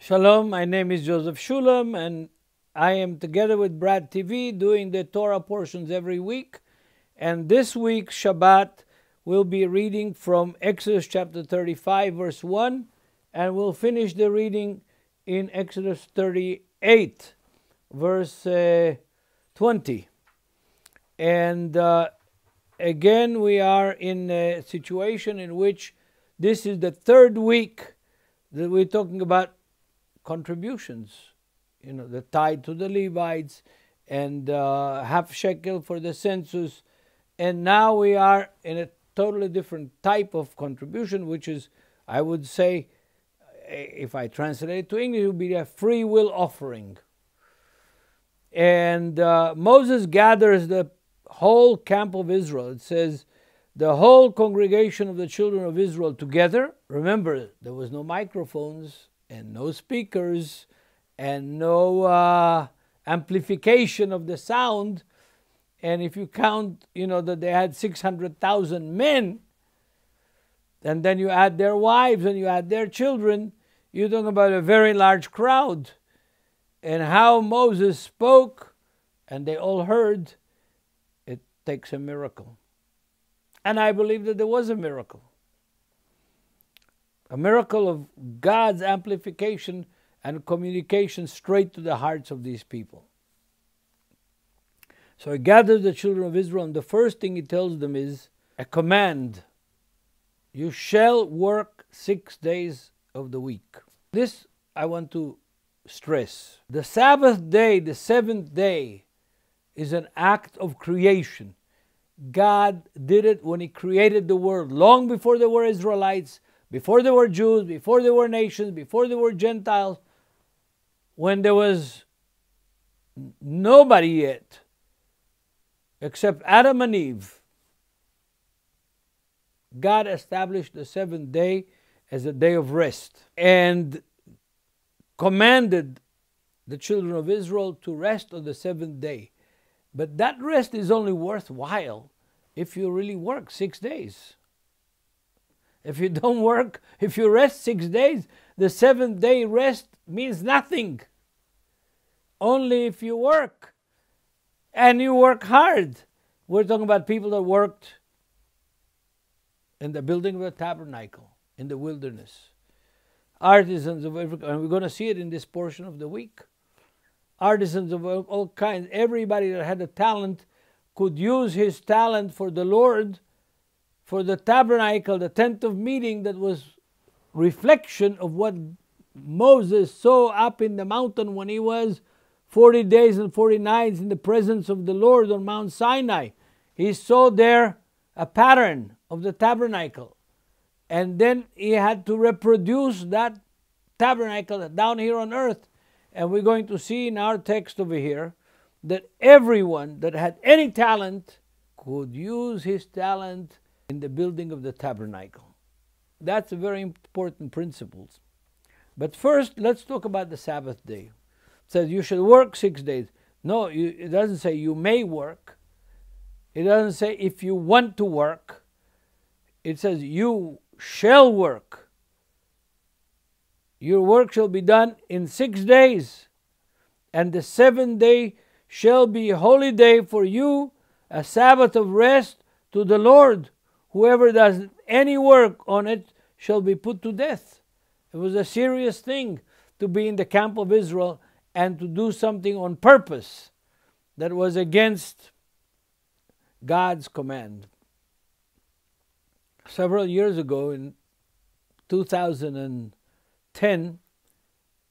Shalom, my name is Joseph Shulam, and I am together with BRADTV doing the Torah portions every week. And this week's Shabbat, we'll be reading from Exodus chapter 35, verse 1, and we'll finish the reading in Exodus 38, verse 20. And again, we are in a situation in which this is the third week that we're talking about contributions, the tithe to the Levites and half shekel for the census. And now we are in a totally different type of contribution, which is, I would say, if I translate it to English, it would be a free will offering. And Moses gathers the whole camp of Israel. It says, the whole congregation of the children of Israel together. Remember, there was no microphones and no speakers and no amplification of the sound. And if you count, that they had 600,000 men, and then you add their wives and you add their children, you're talking about a very large crowd. And how Moses spoke, and they all heard, it takes a miracle. And I believe that there was a miracle of God's amplification and communication straight to the hearts of these people. So he gathers the children of Israel, and the first thing he tells them is a command. You shall work 6 days of the week. This I want to stress. The Sabbath day, the seventh day, is an act of creation. God did it when He created the world, long before there were Israelites, before there were Jews, before there were nations, before there were Gentiles, when there was nobody yet, except Adam and Eve. God established the seventh day as a day of rest and commanded the children of Israel to rest on the seventh day. But that rest is only worthwhile if you really work 6 days. If you don't work, if you rest 6 days, the seventh day rest means nothing. Only if you work. And you work hard. We're talking about people that worked in the building of the tabernacle, in the wilderness. Artisans of every kind, and we're going to see it in this portion of the week. Artisans of all kinds. Everybody that had a talent could use his talent for the Lord, for the tabernacle, the tent of meeting that was reflection of what Moses saw up in the mountain when he was 40 days and 40 nights in the presence of the Lord on Mount Sinai. He saw there a pattern of the tabernacle. And then he had to reproduce that tabernacle down here on earth. And we're going to see in our text over here that everyone that had any talent could use his talent in the building of the tabernacle. That's a very important principle. But first, let's talk about the Sabbath day. It says you should work 6 days. No, it doesn't say you may work. It doesn't say if you want to work. It says you shall work. Your work shall be done in 6 days. And the seventh day shall be a holy day for you, a Sabbath of rest to the Lord. Whoever does any work on it shall be put to death. It was a serious thing to be in the camp of Israel and to do something on purpose that was against God's command. Several years ago, in 2010,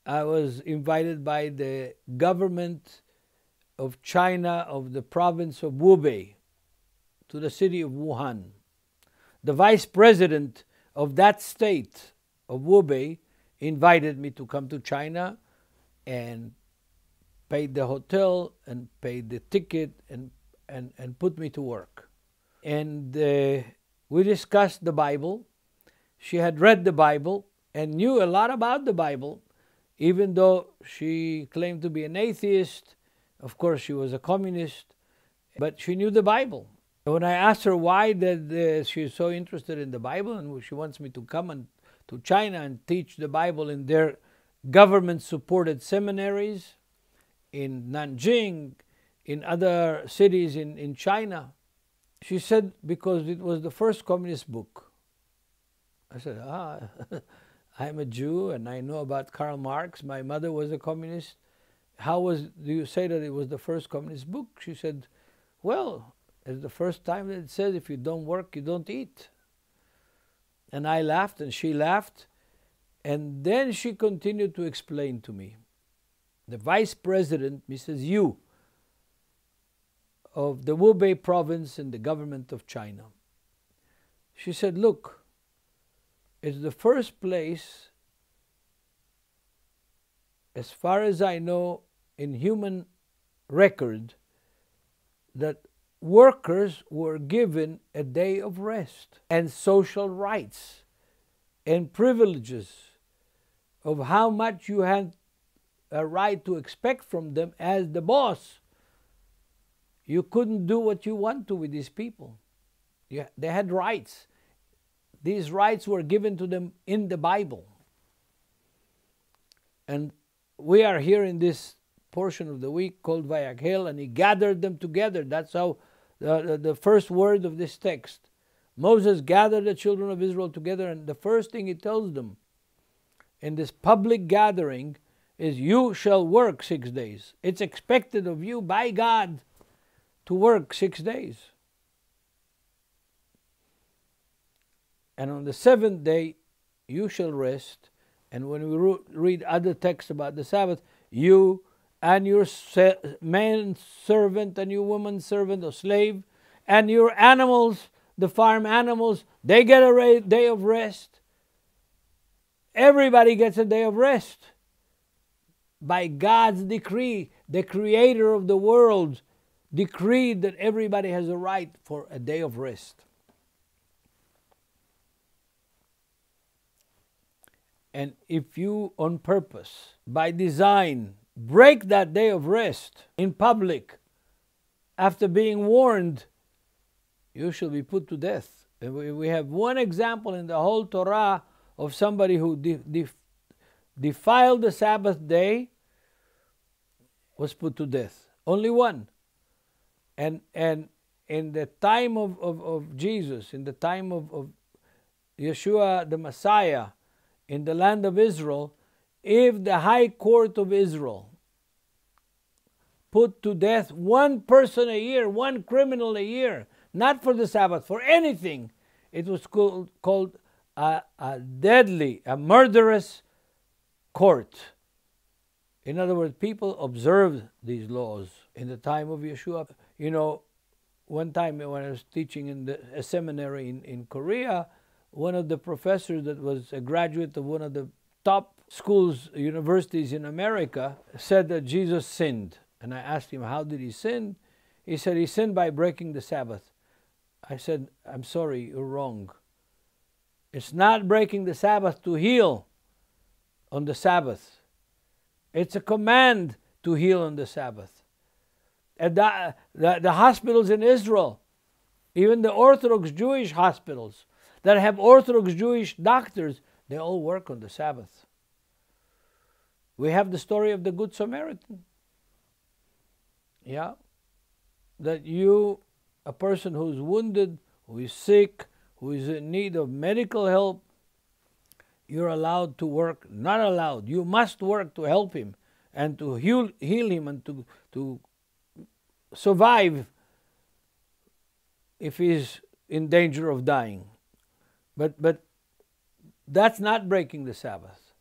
I was invited by the government of China, of the province of Hubei, to the city of Wuhan. The vice president of that state of Hubei invited me to come to China and paid the hotel and paid the ticket and put me to work. And we discussed the Bible. She had read the Bible and knew a lot about the Bible, even though she claimed to be an atheist. Of course, she was a communist, but she knew the Bible. When I asked her why she's so interested in the Bible and she wants me to come to China and teach the Bible in their government-supported seminaries in Nanjing, in other cities in China. She said, because it was the first communist book. I said, I'm a Jew and I know about Karl Marx. My mother was a communist. Do you say that it was the first communist book? She said, well, it's the first time that it says if you don't work, you don't eat. And I laughed and she laughed. And then she continued to explain to me. The vice president, Mrs. Yu, of the Hubei province in the government of China. She said, look, it's the first place, as far as I know, in human record, that workers were given a day of rest and social rights and privileges of how much you had a right to expect from them as the boss. You couldn't do what you want to with these people. They had rights. These rights were given to them in the Bible. And we are here in this portion of the week called Vayakhelel, and he gathered them together. That's how the first word of this text. Moses gathered the children of Israel together, and the first thing he tells them in this public gathering is, you shall work 6 days. It's expected of you by God to work 6 days. And on the seventh day, you shall rest. And when we read other texts about the Sabbath, you and your man servant and your woman servant or slave and your animals, the farm animals, they get a day of rest. Everybody gets a day of rest. By God's decree, the creator of the world decreed that everybody has a right for a day of rest. And if you, on purpose, by design, break that day of rest in public, after being warned, you shall be put to death. And we have one example in the whole Torah of somebody who defiled the Sabbath day, was put to death. Only one. And in the time of Jesus, in the time of Yeshua the Messiah, in the land of Israel, if the high court of Israel put to death one person a year, one criminal a year, not for the Sabbath, for anything, it was called a deadly, a murderous court. In other words, people observed these laws in the time of Yeshua. You know, one time when I was teaching in a seminary in Korea, one of the professors that was a graduate of one of the top schools, universities in America, said that Jesus sinned. And I asked him, how did he sin? He said, he sinned by breaking the Sabbath. I said, I'm sorry, you're wrong. It's not breaking the Sabbath to heal on the Sabbath. It's a command to heal on the Sabbath. And the hospitals in Israel, even the Orthodox Jewish hospitals that have Orthodox Jewish doctors, they all work on the Sabbath. We have the story of the Good Samaritan. Yeah, that you, a person who's wounded, who is sick, who is in need of medical help, you're allowed to work. Not allowed. You must work to help him and to heal him and to survive if he's in danger of dying. But that's not breaking the Sabbath.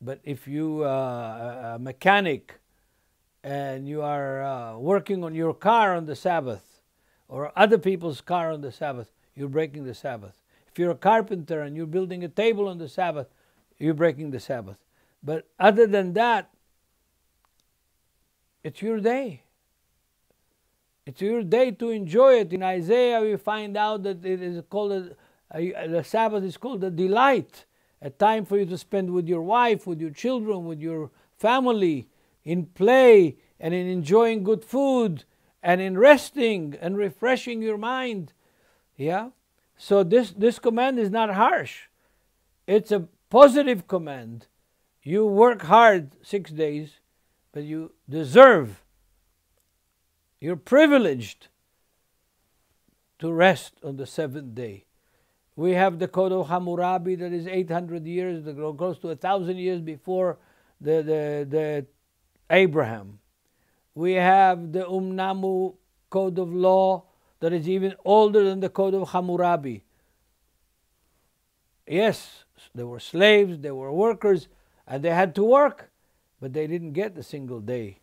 But if you are a mechanic and you are working on your car on the Sabbath or other people's car on the Sabbath, you're breaking the Sabbath. If you're a carpenter and you're building a table on the Sabbath, you're breaking the Sabbath. But other than that, it's your day. It's your day to enjoy it. In Isaiah, we find out that it is called the Sabbath is called a delight, a time for you to spend with your wife, with your children, with your family, in play and in enjoying good food and in resting and refreshing your mind. Yeah? So this command is not harsh. It's a positive command. You work hard 6 days, but you deserve, you're privileged to rest on the seventh day. We have the Code of Hammurabi that is 800 years, close to 1,000 years before the Abraham. We have the Umnamu Code of Law that is even older than the Code of Hammurabi. Yes, there were slaves, there were workers, and they had to work, but they didn't get a single day.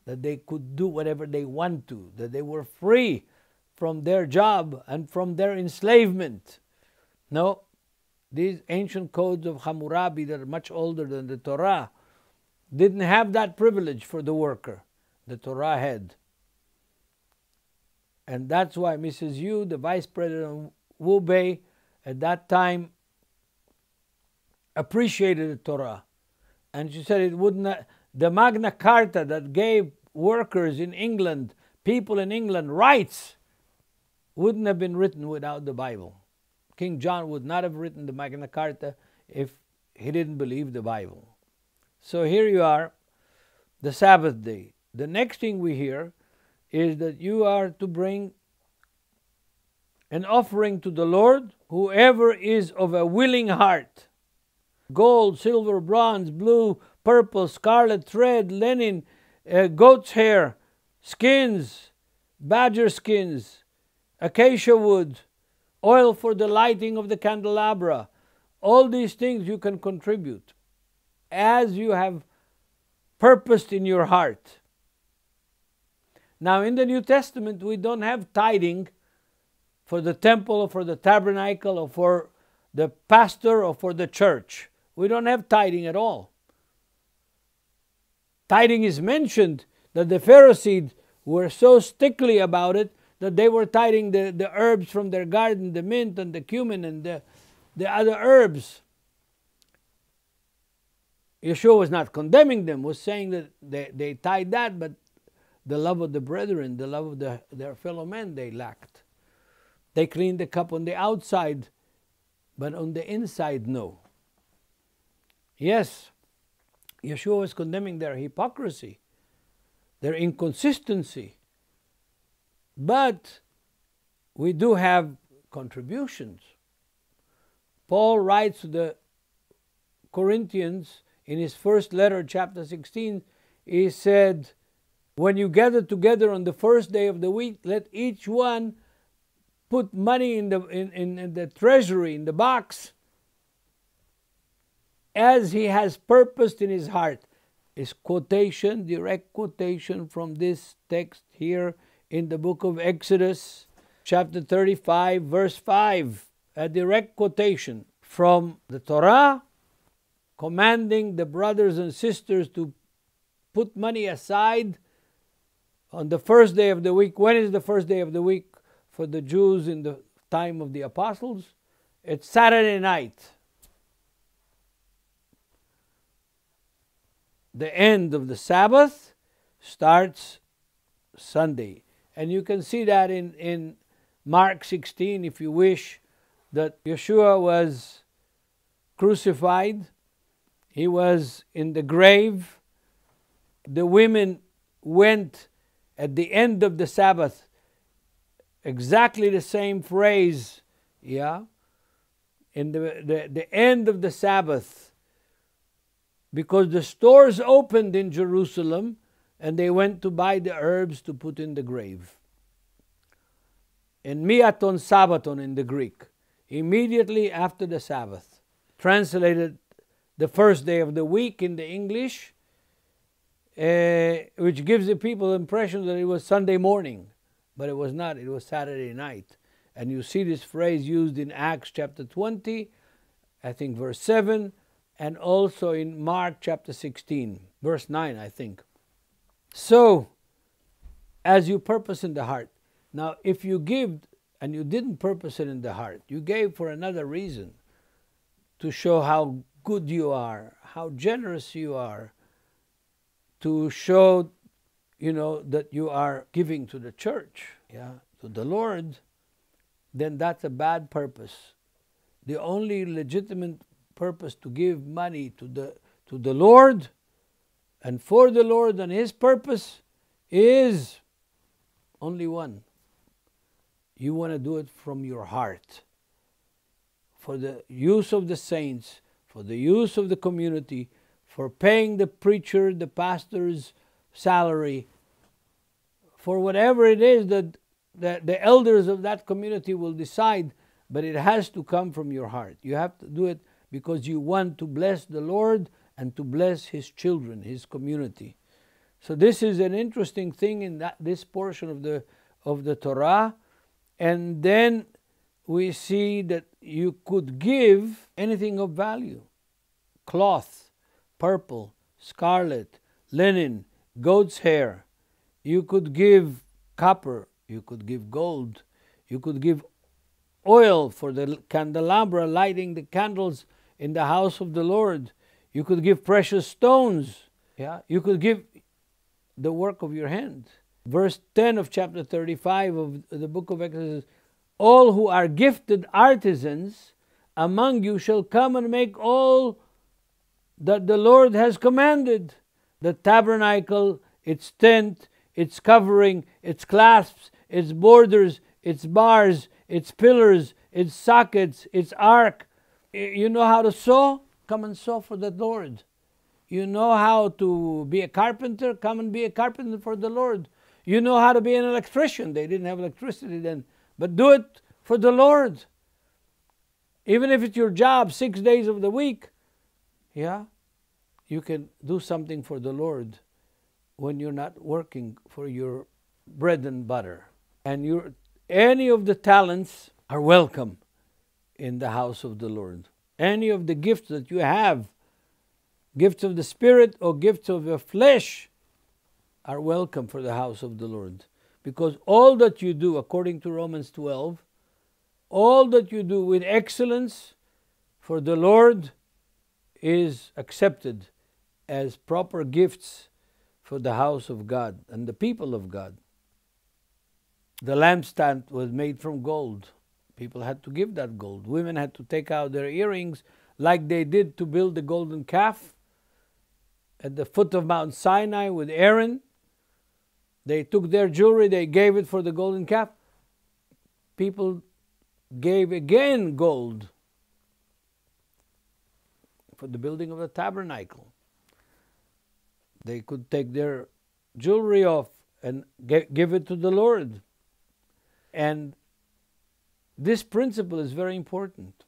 That they could do whatever they want to, that they were free from their job and from their enslavement. No, these ancient codes of Hammurabi that are much older than the Torah didn't have that privilege for the worker. The Torah had. And that's why Mrs. Yu, the vice president of Wu Bei, at that time appreciated the Torah. And she said it would not, the Magna Carta that gave workers in England, people in England, rights, wouldn't have been written without the Bible. King John would not have written the Magna Carta if he didn't believe the Bible. So here you are, the Sabbath day. The next thing we hear is that you are to bring an offering to the Lord, whoever is of a willing heart. Gold, silver, bronze, blue, purple, scarlet, thread, linen, goat's hair, skins, badger skins, acacia wood, oil for the lighting of the candelabra. All these things you can contribute as you have purposed in your heart. Now in the New Testament we don't have tithing for the temple or for the tabernacle or for the pastor or for the church. We don't have tithing at all. Tithing is mentioned that the Pharisees were so stickly about it that they were tithing the herbs from their garden, the mint and the cumin and the other herbs. Yeshua was not condemning them, was saying that they tithe that, but the love of the brethren, the love of their fellow men, they lacked. They cleaned the cup on the outside, but on the inside, no. Yes, Yeshua was condemning their hypocrisy, their inconsistency. But we do have contributions. Paul writes to the Corinthians in his first letter, chapter 16, he said, when you gather together on the first day of the week, let each one put money in the treasury, in the box, as he has purposed in his heart. Is quotation, direct quotation from this text here in the book of Exodus, chapter 35, verse 5. A direct quotation from the Torah, commanding the brothers and sisters to put money aside on the first day of the week. When is the first day of the week for the Jews in the time of the apostles? It's Saturday night. The end of the Sabbath starts Sunday. And you can see that in Mark 16, if you wish, that Yeshua was crucified. He was in the grave. The women went at the end of the Sabbath, exactly the same phrase, in the end of the Sabbath, because the stores opened in Jerusalem and they went to buy the herbs to put in the grave. And miaton Sabbaton in the Greek, immediately after the Sabbath. Translated the first day of the week in the English, which gives the people the impression that it was Sunday morning. But it was not, it was Saturday night. And you see this phrase used in Acts chapter 20, I think verse 7, and also in Mark chapter 16, verse 9, I think. So, as you purpose in the heart. Now, if you give and you didn't purpose it in the heart, you gave for another reason, to show how good you are, how generous you are, to show, that you are giving to the church, to the Lord, then that's a bad purpose. The only legitimate purpose to give money to to the Lord and for the Lord, and His purpose is only one. You want to do it from your heart, for the use of the saints, for the use of the community, for paying the preacher, the pastor's salary, for whatever it is that the elders of that community will decide, but it has to come from your heart. You have to do it because you want to bless the Lord and to bless His children, His community. So this is an interesting thing in this portion of the Torah. And then we see that you could give anything of value: cloth, purple, scarlet, linen, goat's hair. You could give copper, you could give gold, you could give oil for the candelabra, lighting the candles in the house of the Lord. You could give precious stones. Yeah, you could give the work of your hand. Verse 10 of chapter 35 of the book of Exodus: all who are gifted artisans among you shall come and make all that the Lord has commanded: the tabernacle, its tent, its covering, its clasps, its borders, its bars, its pillars, its sockets, its ark. You know how to sew? Come and sew for the Lord. You know how to be a carpenter? Come and be a carpenter for the Lord. You know how to be an electrician? They didn't have electricity then, but do it for the Lord. Even if it's your job 6 days of the week, yeah, you can do something for the Lord when you're not working for your bread and butter. And any of the talents are welcome in the house of the Lord. Any of the gifts that you have, gifts of the Spirit or gifts of the flesh, are welcome for the house of the Lord. Because all that you do, according to Romans 12, all that you do with excellence for the Lord is accepted as proper gifts for the house of God and the people of God. The lampstand was made from gold. People had to give that gold. Women had to take out their earrings like they did to build the golden calf at the foot of Mount Sinai with Aaron. They took their jewelry, they gave it for the golden calf. People gave again gold for the building of the tabernacle. They could take their jewelry off and give it to the Lord. And this principle is very important.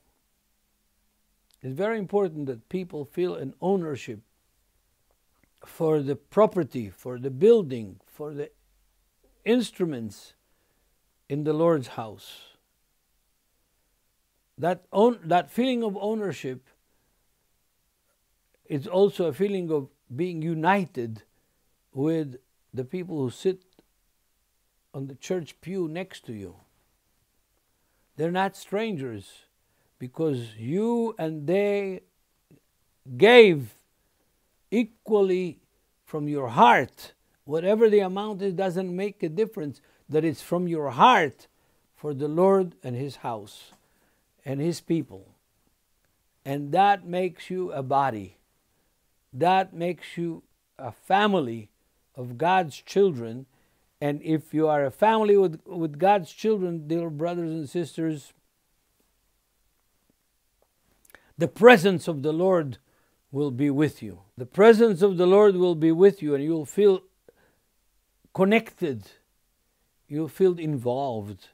It's very important that people feel an ownership for the property, for the building, for the instruments in the Lord's house. That feeling of ownership is also a feeling of being united with the people who sit on the church pew next to you. They're not strangers, because you and they gave equally from your heart. Whatever the amount is doesn't make a difference, that it's from your heart for the Lord and His house and His people. And that makes you a body. That makes you a family of God's children. And if you are a family with God's children, dear brothers and sisters, the presence of the Lord will be with you. The presence of the Lord will be with you, and you'll feel connected. You'll feel involved.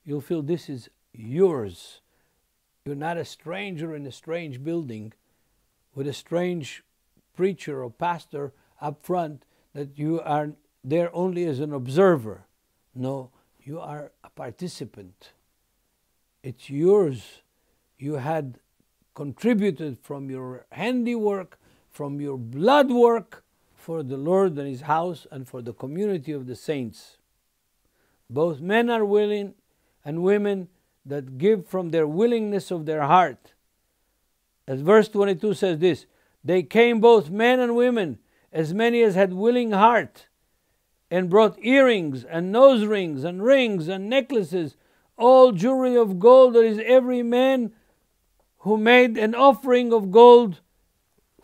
You'll feel this is yours. You're not a stranger in a strange building with a strange preacher or pastor up front, that you are there only as an observer. No, you are a participant. It's yours. You had contributed from your handiwork, from your blood work, for the Lord and His house and for the community of the saints. Both men are willing and women that give from their willingness of their heart. As verse 22 says this: they came both men and women, as many as had willing heart, and brought earrings and nose rings and rings and necklaces, all jewelry of gold. There is every man who made an offering of gold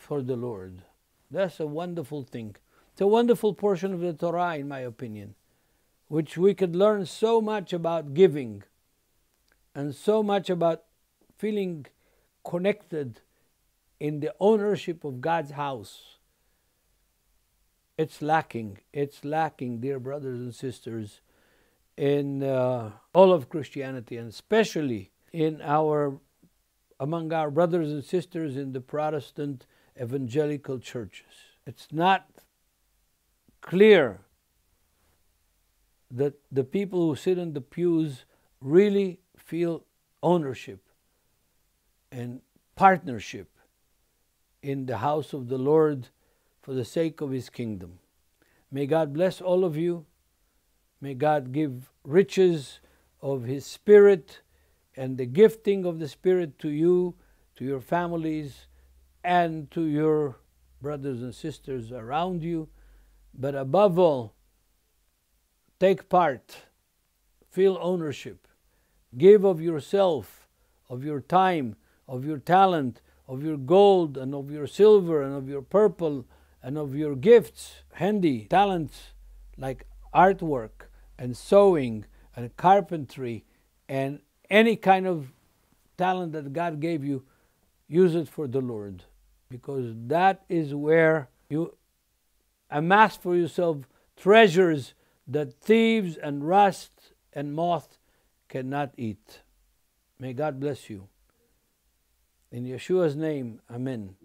for the Lord. That's a wonderful thing. It's a wonderful portion of the Torah, in my opinion, which we could learn so much about giving and so much about feeling connected in the ownership of God's house. It's lacking, dear brothers and sisters, in all of Christianity, and especially among our brothers and sisters in the Protestant evangelical churches. It's not clear that the people who sit in the pews really feel ownership and partnership in the house of the Lord for the sake of His kingdom. May God bless all of you. May God give riches of His Spirit and the gifting of the Spirit to you, to your families, and to your brothers and sisters around you. But above all, take part, feel ownership, give of yourself, of your time, of your talent, of your gold, and of your silver, and of your purple, and of your gifts, handy talents like artwork and sewing and carpentry and any kind of talent that God gave you. Use it for the Lord, because that is where you amass for yourself treasures that thieves and rust and moth cannot eat. May God bless you. In Yeshua's name, Amen.